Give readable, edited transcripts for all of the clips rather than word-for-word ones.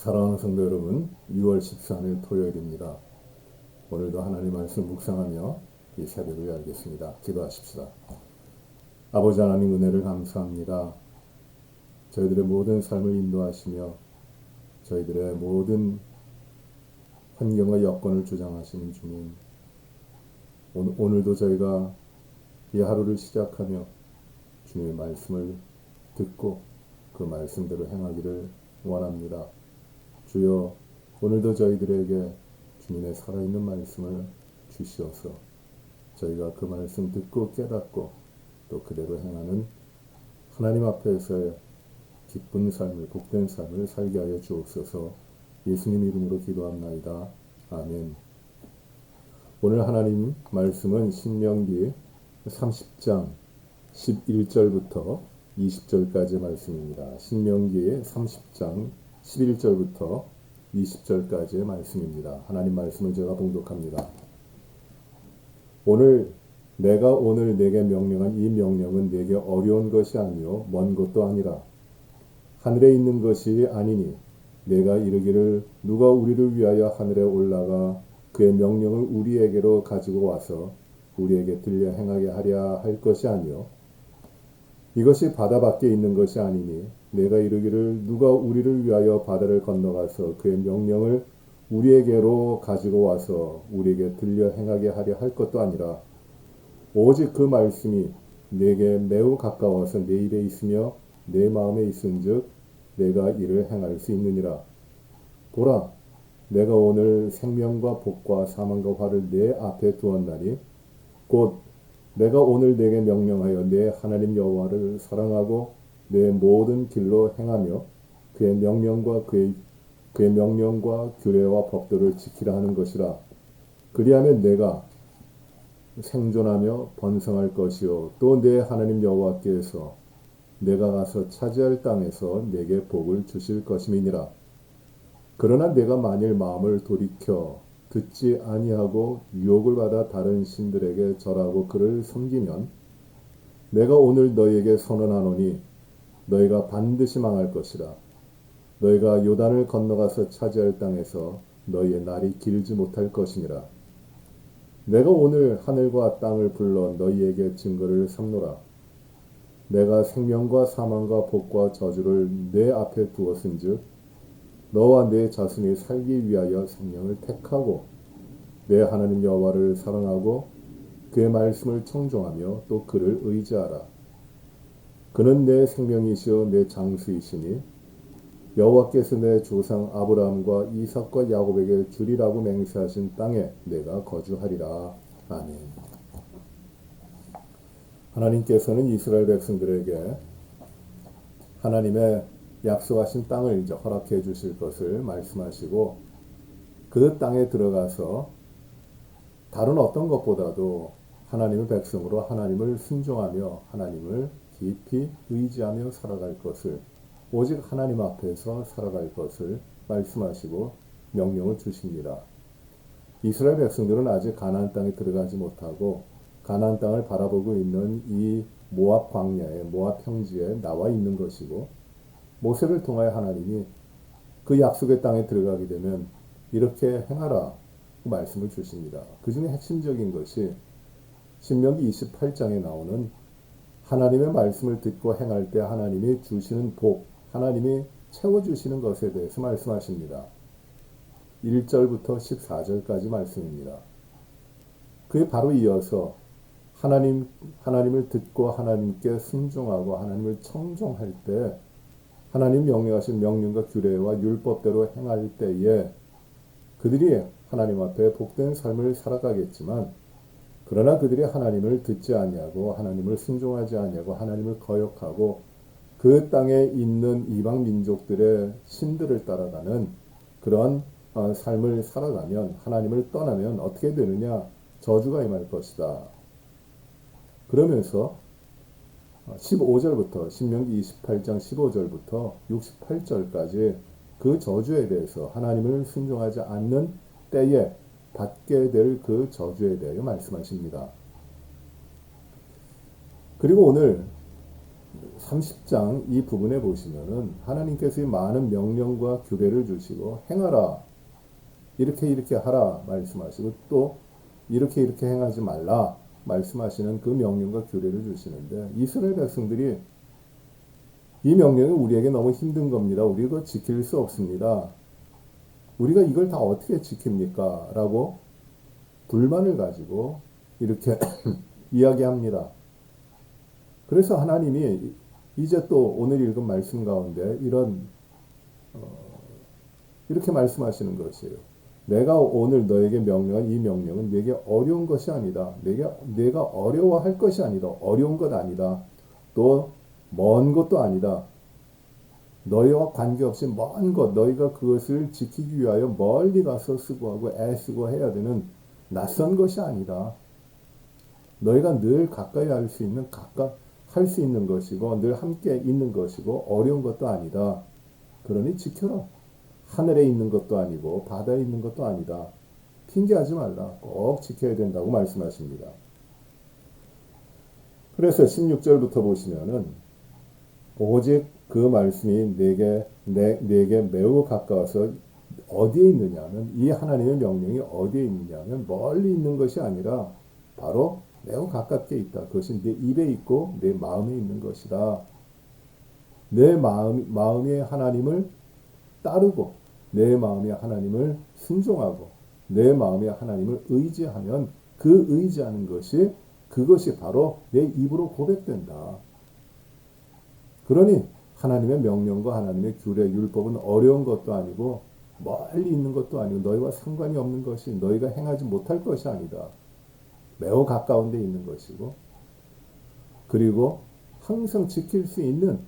사랑하는 성도 여러분, 6월 13일 토요일입니다. 오늘도 하나님 말씀 묵상하며 이 새벽을 열겠습니다. 기도하십시다. 아버지 하나님 은혜를 감사합니다. 저희들의 모든 삶을 인도하시며 저희들의 모든 환경과 여건을 주장하시는 주님, 오늘도 저희가 이 하루를 시작하며 주님의 말씀을 듣고 그 말씀대로 행하기를 원합니다. 주여, 오늘도 저희들에게 주님의 살아있는 말씀을 주시어서 저희가 그 말씀 듣고 깨닫고 또 그대로 행하는 하나님 앞에서의 기쁜 삶을, 복된 삶을 살게 하여 주옵소서. 예수님 이름으로 기도합나이다. 아멘. 오늘 하나님 말씀은 신명기 30장 11절부터 20절까지 말씀입니다. 신명기 30장 11절부터 20절까지의 말씀입니다. 하나님 말씀을 제가 봉독합니다. 내가 오늘 내게 명령한 이 명령은 내게 어려운 것이 아니요 먼 것도 아니라 하늘에 있는 것이 아니니 내가 이르기를 누가 우리를 위하여 하늘에 올라가 그의 명령을 우리에게로 가지고 와서 우리에게 들려 행하게 하랴 할 것이 아니요 이것이 바다 밖에 있는 것이 아니니 내가 이르기를 누가 우리를 위하여 바다를 건너가서 그의 명령을 우리에게로 가지고 와서 우리에게 들려 행하게 하려 할 것도 아니라 오직 그 말씀이 내게 매우 가까워서 내 입에 있으며 내 마음에 있은즉 내가 이를 행할 수 있느니라. 보라, 내가 오늘 생명과 복과 사망과 화를 내 앞에 두었나니 곧 내가 오늘 내게 명령하여 내 하나님 여호와를 사랑하고 내 모든 길로 행하며 그의 명령과 규례와 법도를 지키라 하는 것이라. 그리하면 내가 생존하며 번성할 것이요 또 내 하나님 여호와께서 내가 가서 차지할 땅에서 내게 복을 주실 것임이니라. 그러나 내가 만일 마음을 돌이켜 듣지 아니하고 유혹을 받아 다른 신들에게 절하고 그를 섬기면 내가 오늘 너희에게 선언하노니 너희가 반드시 망할 것이라. 너희가 요단을 건너가서 차지할 땅에서 너희의 날이 길지 못할 것이니라. 내가 오늘 하늘과 땅을 불러 너희에게 증거를 삼노라. 내가 생명과 사망과 복과 저주를 내 앞에 두었은즉 너와 내 자손이 살기 위하여 생명을 택하고 내 하나님 여호와를 사랑하고 그의 말씀을 청종하며 또 그를 의지하라. 그는 내 생명이시요 내 장수이시니 여호와께서 내 조상 아브라함과 이삭과 야곱에게 주리라고 맹세하신 땅에 내가 거주하리라. 아멘. 하나님께서는 이스라엘 백성들에게 하나님의 약속하신 땅을 이제 허락해 주실 것을 말씀하시고 그 땅에 들어가서 다른 어떤 것보다도 하나님의 백성으로 하나님을 순종하며 하나님을 깊이 의지하며 살아갈 것을, 오직 하나님 앞에서 살아갈 것을 말씀하시고 명령을 주십니다. 이스라엘 백성들은 아직 가나안 땅에 들어가지 못하고 가나안 땅을 바라보고 있는 이 모압 광야에, 모압 평지에 나와 있는 것이고, 모세를 통하여 하나님이 그 약속의 땅에 들어가게 되면 이렇게 행하라 말씀을 주십니다. 그 중에 핵심적인 것이 신명기 28장에 나오는 하나님의 말씀을 듣고 행할 때 하나님이 주시는 복, 하나님이 채워주시는 것에 대해서 말씀하십니다. 1절부터 14절까지 말씀입니다. 그에 바로 이어서 하나님을 듣고 하나님께 순종하고 하나님을 청종할 때 하나님 명령하신 명령과 규례와 율법대로 행할 때에 그들이 하나님 앞에 복된 삶을 살아가겠지만, 그러나 그들이 하나님을 듣지 아니하고 하나님을 순종하지 아니하고 하나님을 거역하고 그 땅에 있는 이방 민족들의 신들을 따라가는 그러한 삶을 살아가면, 하나님을 떠나면 어떻게 되느냐? 저주가 임할 것이다. 그러면서 15절부터 신명기 28장 15절부터 68절까지 그 저주에 대해서 하나님을 순종하지 않는 때에 받게 될 그 저주에 대해 말씀하십니다. 그리고 오늘 30장 이 부분에 보시면은 하나님께서 많은 명령과 규례를 주시고 행하라, 이렇게 이렇게 하라 말씀하시고 또 이렇게 이렇게 행하지 말라 말씀하시는 그 명령과 규례를 주시는데, 이스라엘 백성들이 이 명령이 우리에게 너무 힘든 겁니다. 우리 이거 지킬 수 없습니다. 우리가 이걸 다 어떻게 지킵니까? 라고 불만을 가지고 이렇게 이야기합니다. 그래서 하나님이 이제 또 오늘 읽은 말씀 가운데 이렇게 말씀하시는 것이에요. 내가 오늘 너에게 명령한 이 명령은 내게 어려운 것이 아니다. 내가 어려워할 것이 아니다. 어려운 것 아니다. 또 먼 것도 아니다. 너희와 관계없이 먼 것, 너희가 그것을 지키기 위하여 멀리 가서 수고하고 애쓰고 해야 되는 낯선 것이 아니다. 너희가 늘 가까이 할 수 있는 것이고 늘 함께 있는 것이고 어려운 것도 아니다. 그러니 지켜라. 하늘에 있는 것도 아니고 바다에 있는 것도 아니다. 핑계하지 말라. 꼭 지켜야 된다고 말씀하십니다. 그래서 16절부터 보시면은 오직 그 말씀이 내게 매우 가까워서 어디에 있느냐면, 이 하나님의 명령이 어디에 있느냐면 멀리 있는 것이 아니라 바로 매우 가깝게 있다. 그것이 내 입에 있고 내 마음에 있는 것이다. 내 마음이 하나님을 따르고 내 마음이 하나님을 순종하고 내 마음이 하나님을 의지하면 그 의지하는 그것이 바로 내 입으로 고백된다. 그러니 하나님의 명령과 하나님의 규례, 율법은 어려운 것도 아니고 멀리 있는 것도 아니고 너희와 상관이 없는 것이, 너희가 행하지 못할 것이 아니다. 매우 가까운 데 있는 것이고, 그리고 항상 지킬 수 있는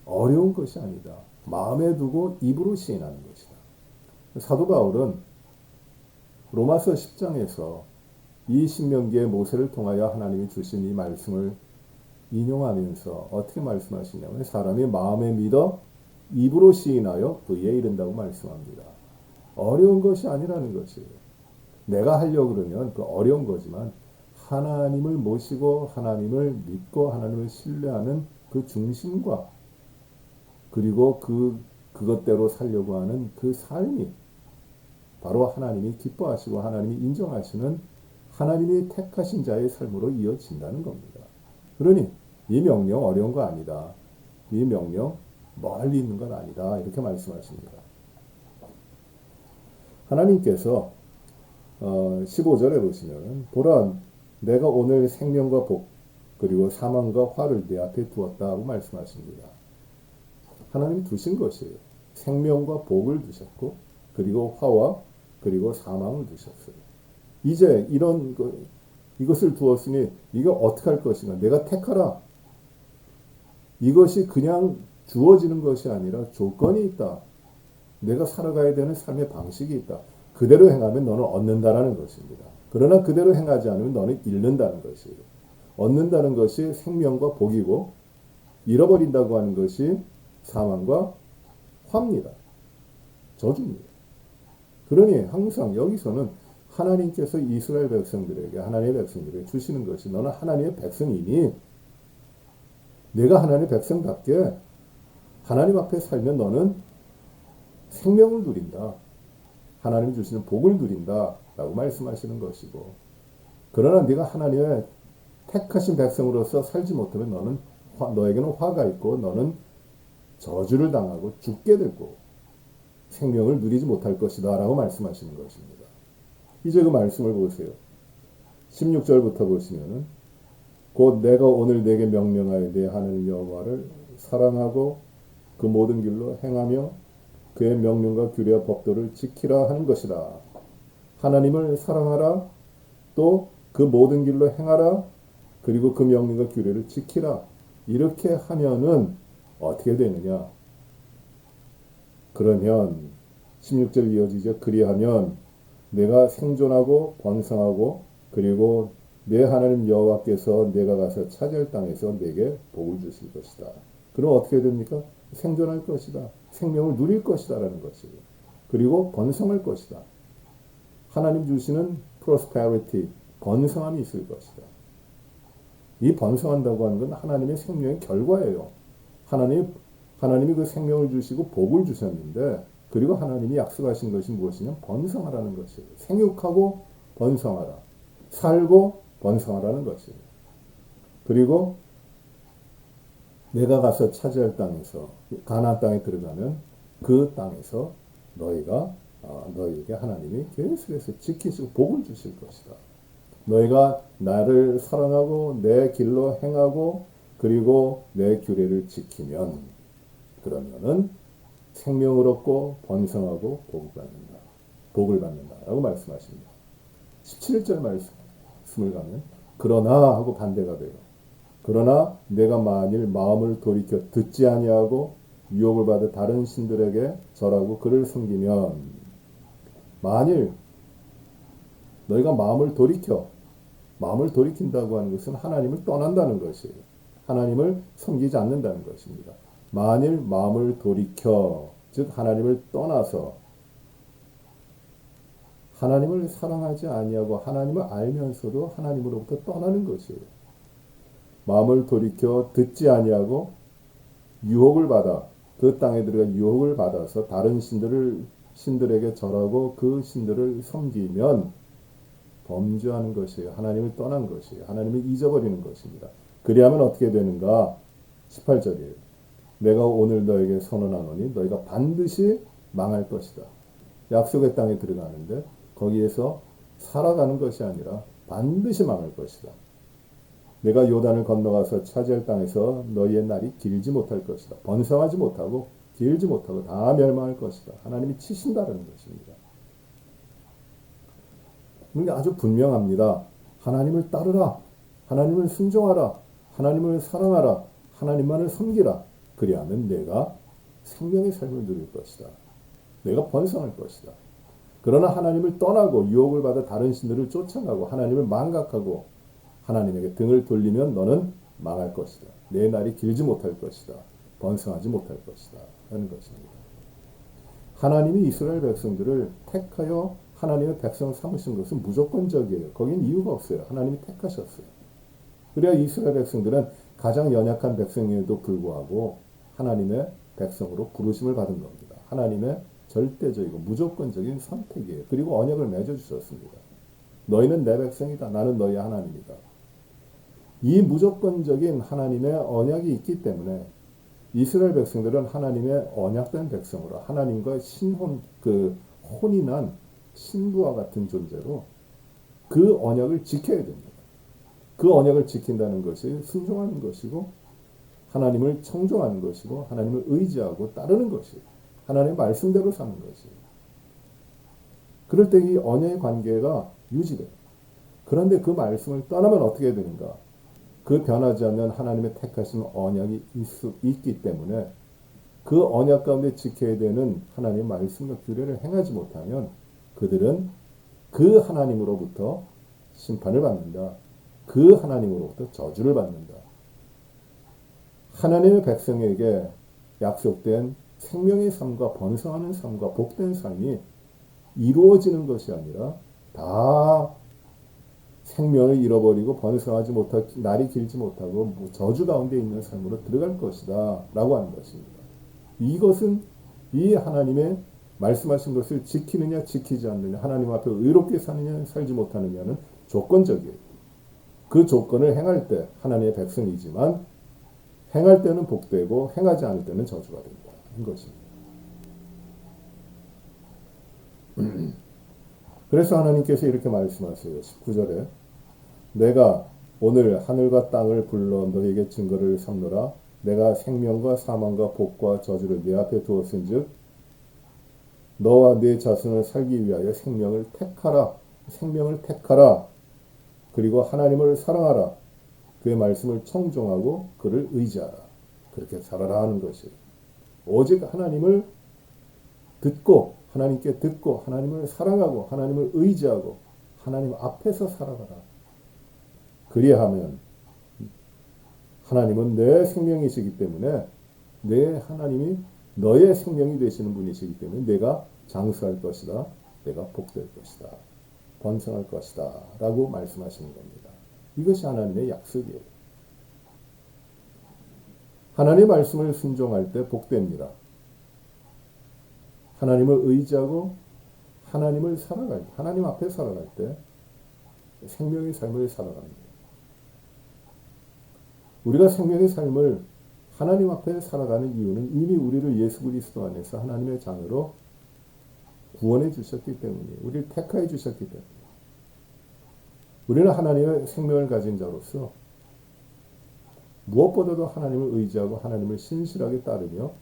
어려운 것이 아니다. 마음에 두고 입으로 시인하는 것이다. 사도 바울은 로마서 10장에서 이 신명기의 모세를 통하여 하나님이 주신 이 말씀을 인용하면서 어떻게 말씀하시냐면, 사람이 마음에 믿어 입으로 시인하여 의에 이른다고 말씀합니다. 어려운 것이 아니라는 것이에요. 내가 하려고 그러면 그 어려운 거지만 하나님을 모시고 하나님을 믿고 하나님을 신뢰하는 그 중심과 그리고 그것대로 살려고 하는 그 삶이 바로 하나님이 기뻐하시고 하나님이 인정하시는 하나님이 택하신 자의 삶으로 이어진다는 겁니다. 그러니 이 명령 어려운 거 아니다. 이 명령 멀리 있는 건 아니다. 이렇게 말씀하십니다. 하나님께서 15절에 보시면, 보라 내가 오늘 생명과 복 그리고 사망과 화를 내 앞에 두었다고 말씀하십니다. 하나님이 두신 것이에요. 생명과 복을 두셨고 그리고 화와 그리고 사망을 두셨어요. 이제 이것을 두었으니 이거 어떻게 할 것인가? 내가 택하라. 이것이 그냥 주어지는 것이 아니라 조건이 있다. 내가 살아가야 되는 삶의 방식이 있다. 그대로 행하면 너는 얻는다라는 것입니다. 그러나 그대로 행하지 않으면 너는 잃는다는 것이에요. 얻는다는 것이 생명과 복이고 잃어버린다고 하는 것이 사망과 화입니다. 저주입니다. 그러니 항상 여기서는 하나님께서 이스라엘 백성들에게, 하나님의 백성들에게 주시는 것이, 너는 하나님의 백성이니 내가 하나님의 백성답게 하나님 앞에 살면 너는 생명을 누린다. 하나님 주시는 복을 누린다. 라고 말씀하시는 것이고, 그러나 네가 하나님의 택하신 백성으로서 살지 못하면 너에게는 화가 있고 너는 저주를 당하고 죽게 되고 생명을 누리지 못할 것이다. 라고 말씀하시는 것입니다. 이제 그 말씀을 보세요. 16절부터 보시면은, 곧 내가 오늘 내게 명령하여 내 하나님 여호와를 사랑하고 그 모든 길로 행하며 그의 명령과 규례와 법도를 지키라 하는 것이다. 하나님을 사랑하라. 또 그 모든 길로 행하라. 그리고 그 명령과 규례를 지키라. 이렇게 하면은 어떻게 되느냐? 그러면 16절 이어지죠. 그리하면 내가 생존하고 번성하고 그리고 내 하나님 여호와께서 내가 가서 차지할 땅에서 내게 복을 주실 것이다. 그럼 어떻게 됩니까? 생존할 것이다. 생명을 누릴 것이다 라는 것이에요. 그리고 번성할 것이다. 하나님 주시는 prosperity, 번성함이 있을 것이다. 이 번성한다고 하는 건 하나님의 생명의 결과예요. 하나님이 그 생명을 주시고 복을 주셨는데, 그리고 하나님이 약속하신 것이 무엇이냐? 번성하라는 것이에요. 생육하고 번성하라. 살고 번성하라는 것이에요. 그리고 내가 가서 차지할 땅에서, 가나안 땅에 들어가면 그 땅에서 너희에게 하나님이 계속해서 지키시고 복을 주실 것이다. 너희가 나를 사랑하고 내 길로 행하고 그리고 내 규례를 지키면, 그러면은 생명을 얻고 번성하고 복을 받는다라고 말씀하십니다. 17절 말씀을 가면 그러나 하고 반대가 돼요. 그러나 내가 만일 마음을 돌이켜 듣지 아니하고 유혹을 받아 다른 신들에게 절하고 그를 섬기면, 만일 너희가 마음을 돌이킨다고 하는 것은 하나님을 떠난다는 것이에요. 하나님을 섬기지 않는다는 것입니다. 만일 마음을 돌이켜, 즉 하나님을 떠나서 하나님을 사랑하지 아니하고 하나님을 알면서도 하나님으로부터 떠나는 것이에요. 마음을 돌이켜 듣지 아니하고 유혹을 받아, 그 땅에 들어가 유혹을 받아서 다른 신들에게 절하고 그 신들을 섬기면 범죄하는 것이에요. 하나님을 떠난 것이에요. 하나님을 잊어버리는 것입니다. 그리하면 어떻게 되는가? 18절이에요. 내가 오늘 너에게 선언하노니 너희가 반드시 망할 것이다. 약속의 땅에 들어가는데 거기에서 살아가는 것이 아니라 반드시 망할 것이다. 내가 요단을 건너가서 차지할 땅에서 너희의 날이 길지 못할 것이다. 번성하지 못하고 길지 못하고 다 멸망할 것이다. 하나님이 치신다는 것입니다. 이게 아주 분명합니다. 하나님을 따르라. 하나님을 순종하라. 하나님을 사랑하라. 하나님만을 섬기라. 그리하면 내가 생명의 삶을 누릴 것이다. 내가 번성할 것이다. 그러나 하나님을 떠나고 유혹을 받아 다른 신들을 쫓아가고 하나님을 망각하고 하나님에게 등을 돌리면 너는 망할 것이다. 내 날이 길지 못할 것이다. 번성하지 못할 것이다. 하는 것입니다. 하나님이 이스라엘 백성들을 택하여 하나님의 백성 삼으신 것은 무조건적이에요. 거긴 이유가 없어요. 하나님이 택하셨어요. 그래야 이스라엘 백성들은 가장 연약한 백성임에도 불구하고 하나님의 백성으로 부르심을 받은 겁니다. 하나님의 절대적이고 무조건적인 선택이에요. 그리고 언약을 맺어주셨습니다. 너희는 내 백성이다. 나는 너희 하나님이다. 이 무조건적인 하나님의 언약이 있기 때문에 이스라엘 백성들은 하나님의 언약된 백성으로 하나님과 혼이 난 신부와 같은 존재로 그 언약을 지켜야 됩니다. 그 언약을 지킨다는 것이 순종하는 것이고 하나님을 청종하는 것이고 하나님을 의지하고 따르는 것이에요. 하나님의 말씀대로 사는 것이에요. 그럴 때 이 언약의 관계가 유지돼요. 그런데 그 말씀을 떠나면 어떻게 되는가? 그 변하지 않는 하나님의 택하신 언약이 있기 때문에 그 언약 가운데 지켜야 되는 하나님의 말씀과 규례를 행하지 못하면 그들은 그 하나님으로부터 심판을 받는다. 그 하나님으로부터 저주를 받는다. 하나님의 백성에게 약속된 생명의 삶과 번성하는 삶과 복된 삶이 이루어지는 것이 아니라 다 생명을 잃어버리고 번성하지 못하고 날이 길지 못하고 저주 가운데 있는 삶으로 들어갈 것이다 라고 하는 것입니다. 이것은 이 하나님의 말씀하신 것을 지키느냐 지키지 않느냐, 하나님 앞에 의롭게 사느냐 살지 못하느냐는 조건적이에요. 그 조건을 행할 때 하나님의 백성이지만 행할 때는 복되고 행하지 않을 때는 저주가 된다는 것입니다. 그래서 하나님께서 이렇게 말씀하세요. 19절에 내가 오늘 하늘과 땅을 불러 너희에게 증거를 삼노라. 내가 생명과 사망과 복과 저주를 네 앞에 두었은즉 너와 네 자손을 살기 위하여 생명을 택하라. 그리고 하나님을 사랑하라. 그의 말씀을 청종하고 그를 의지하라. 그렇게 살아라 하는 것이에요. 오직 하나님을 하나님께 듣고 하나님을 사랑하고 하나님을 의지하고 하나님 앞에서 살아가라. 그리하면 하나님은 내 생명이시기 때문에 내 하나님이 너의 생명이 되시는 분이시기 때문에 내가 장수할 것이다. 내가 복될 것이다. 번성할 것이다. 라고 말씀하시는 겁니다. 이것이 하나님의 약속이에요. 하나님의 말씀을 순종할 때 복됩니다. 하나님을 의지하고 하나님을 살아갈 때, 하나님 앞에 살아갈 때 생명의 삶을 살아갑니다. 우리가 생명의 삶을 하나님 앞에 살아가는 이유는 이미 우리를 예수 그리스도 안에서 하나님의 자녀로 구원해 주셨기 때문이에요. 우리를 택하여 주셨기 때문에. 우리는 하나님의 생명을 가진 자로서 무엇보다도 하나님을 의지하고 하나님을 신실하게 따르며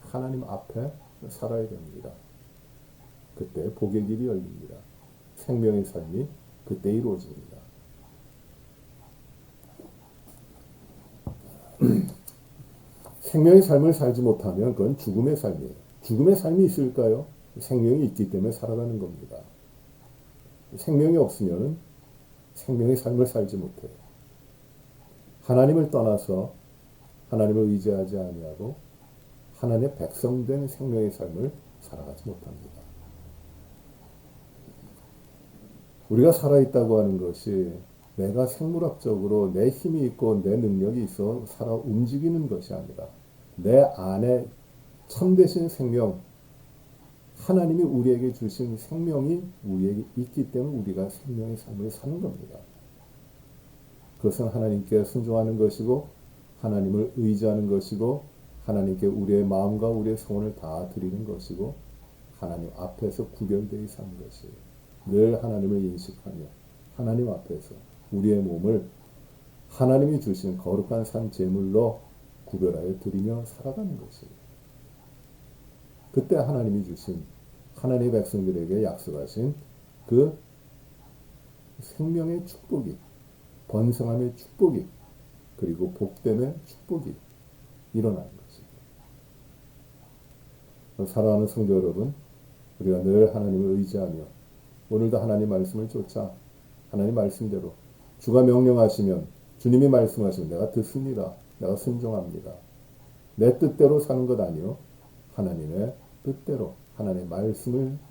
하나님 앞에 살아야 됩니다. 그때 복의 길이 열립니다. 생명의 삶이 그때 이루어집니다. 생명의 삶을 살지 못하면 그건 죽음의 삶이에요. 죽음의 삶이 있을까요? 생명이 있기 때문에 살아가는 겁니다. 생명이 없으면 생명의 삶을 살지 못해요. 하나님을 떠나서 하나님을 의지하지 아니하고 하나님의 백성된 생명의 삶을 살아가지 못합니다. 우리가 살아있다고 하는 것이 내가 생물학적으로 내 힘이 있고 내 능력이 있어 살아 움직이는 것이 아니라 내 안에 참되신 생명, 하나님이 우리에게 주신 생명이 우리에게 있기 때문에 우리가 생명의 삶을 사는 겁니다. 그것은 하나님께 순종하는 것이고 하나님을 의지하는 것이고 하나님께 우리의 마음과 우리의 소원을 다 드리는 것이고 하나님 앞에서 구별되어 사는 것이에요. 늘 하나님을 인식하며 하나님 앞에서 우리의 몸을 하나님이 주신 거룩한 산 제물로 구별하여 드리며 살아가는 것이에요. 그때 하나님이 주신 하나님의 백성들에게 약속하신 그 생명의 축복이, 번성함의 축복이, 그리고 복됨의 축복이 일어나는 것이죠. 사랑하는 성도 여러분, 우리가 늘 하나님을 의지하며 오늘도 하나님 말씀을 쫓아 하나님 말씀대로 주가 명령하시면 주님이 말씀하시면 내가 듣습니다. 내가 순종합니다. 내 뜻대로 사는 것 아니요 하나님의 뜻대로 하나님의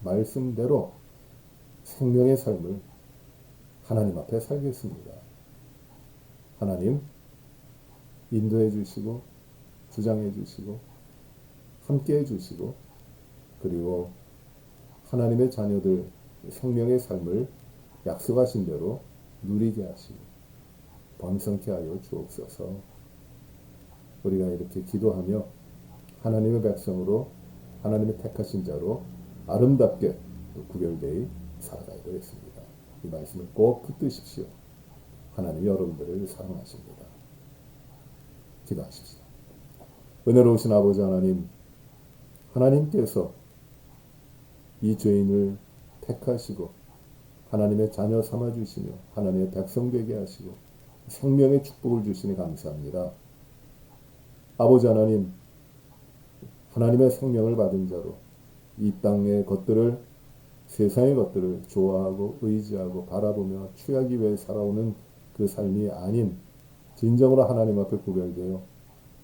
말씀대로 생명의 삶을 하나님 앞에 살겠습니다. 하나님 인도해 주시고 주장해 주시고 함께 해 주시고 그리고 하나님의 자녀들 생명의 삶을 약속하신 대로 누리게 하시고 번성케 하여 주옵소서. 우리가 이렇게 기도하며 하나님의 백성으로 하나님의 택하신 자로 아름답게 구별되어 살아가야 되겠습니다. 이 말씀을 꼭 붙드십시오. 하나님이 여러분들을 사랑하십니다. 기도하십시오. 은혜로우신 아버지 하나님, 하나님께서 이 죄인을 택하시고 하나님의 자녀 삼아주시며 하나님의 백성 되게 하시고 생명의 축복을 주시니 감사합니다. 아버지 하나님, 하나님의 생명을 받은 자로 이 땅의 것들을 세상의 것들을 좋아하고 의지하고 바라보며 취하기 위해 살아오는 그 삶이 아닌 진정으로 하나님 앞에 구별되어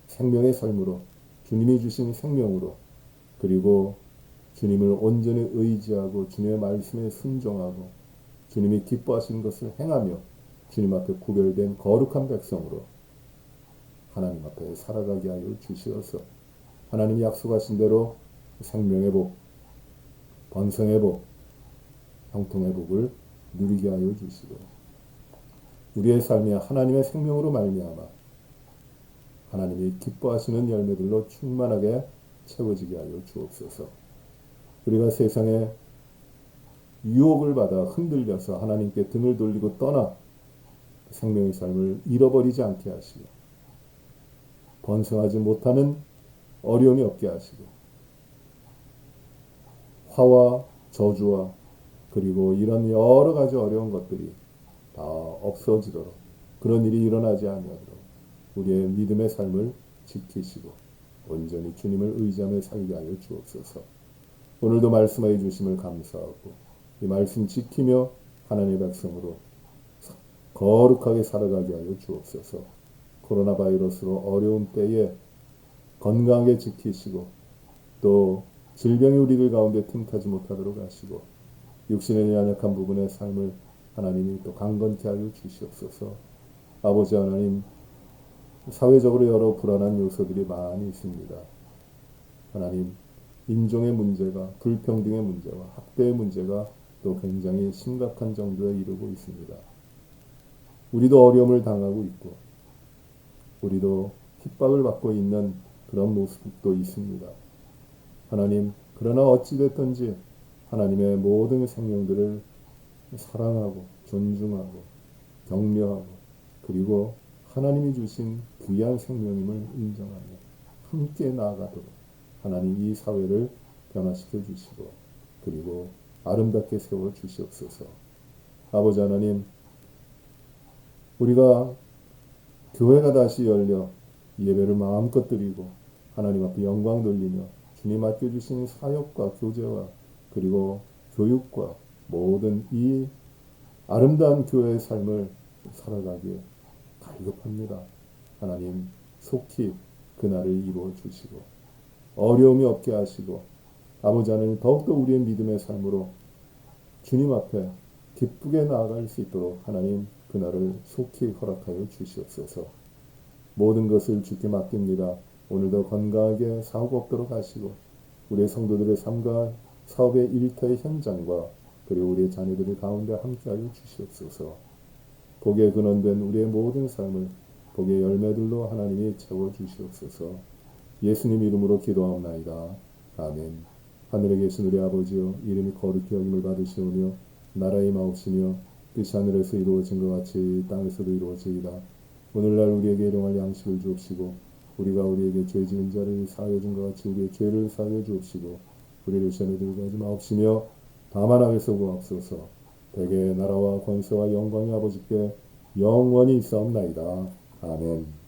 생명의 삶으로 주님이 주신 생명으로 그리고 주님을 온전히 의지하고 주님의 말씀에 순종하고 주님이 기뻐하시는 것을 행하며 주님 앞에 구별된 거룩한 백성으로 하나님 앞에 살아가게 하여 주시어서 하나님이 약속하신 대로 생명의 복, 번성의 복, 형통의 복을 누리게 하여 주시고 우리의 삶이 하나님의 생명으로 말미암아 하나님이 기뻐하시는 열매들로 충만하게 채워지게 하여 주옵소서. 우리가 세상에 유혹을 받아 흔들려서 하나님께 등을 돌리고 떠나 생명의 삶을 잃어버리지 않게 하시고 번성하지 못하는 어려움이 없게 하시고 화와 저주와 그리고 이런 여러 가지 어려운 것들이 다 없어지도록 그런 일이 일어나지 아니하도록 우리의 믿음의 삶을 지키시고 온전히 주님을 의지하며 살게 하여 주옵소서. 오늘도 말씀하여 주심을 감사하고 이 말씀 지키며 하나님의 백성으로 거룩하게 살아가게 하여 주옵소서. 코로나 바이러스로 어려운 때에 건강하게 지키시고 또 질병이 우리들 가운데 틈타지 못하도록 하시고 육신의 연약한 부분의 삶을 하나님이 또 강건케 하여 주시옵소서. 아버지 하나님, 사회적으로 여러 불안한 요소들이 많이 있습니다. 하나님, 인종의 문제가, 불평등의 문제와 학대의 문제가 또 굉장히 심각한 정도에 이르고 있습니다. 우리도 어려움을 당하고 있고 우리도 핍박을 받고 있는 그런 모습도 있습니다. 하나님, 그러나 어찌됐든지 하나님의 모든 생명들을 사랑하고 존중하고 격려하고 그리고 하나님이 주신 귀한 생명임을 인정하며 함께 나아가도록 하나님 이 사회를 변화시켜 주시고 그리고 아름답게 세워 주시옵소서. 아버지 하나님, 우리가 교회가 다시 열려 예배를 마음껏 드리고 하나님 앞에 영광 돌리며 주님 맡겨주신 사역과 교제와 그리고 교육과 모든 이 아름다운 교회의 삶을 살아가기에 갈급합니다. 하나님 속히 그날을 이루어 주시고 어려움이 없게 하시고 아버지 하나님 더욱더 우리의 믿음의 삶으로 주님 앞에 기쁘게 나아갈 수 있도록 하나님 그날을 속히 허락하여 주시옵소서. 모든 것을 주께 맡깁니다. 오늘도 건강하게 사고 없도록 하시고 우리의 성도들의 삶과 사업의 일터의 현장과 그리고 우리의 자녀들의 가운데 함께하여 주시옵소서. 복에 근원된 우리의 모든 삶을 복의 열매들로 하나님이 채워주시옵소서. 예수님 이름으로 기도하옵나이다. 아멘. 하늘에 계신 우리 아버지여, 이름이 거룩히 여김을 받으시오며 나라의 마옵시며 뜻이 하늘에서 이루어진 것 같이 땅에서도 이루어지이다. 오늘날 우리에게 일용할 양식을 주옵시고 우리가 우리에게 죄 지은 자를 사하여 준 것 같이 우리의 죄를 사하여 주옵시고 우리를 시험에 들게 하지 마옵시며 다만 악에서 구하옵소서. 대개 나라와 권세와 영광이 아버지께 영원히 있사옵나이다. 아멘.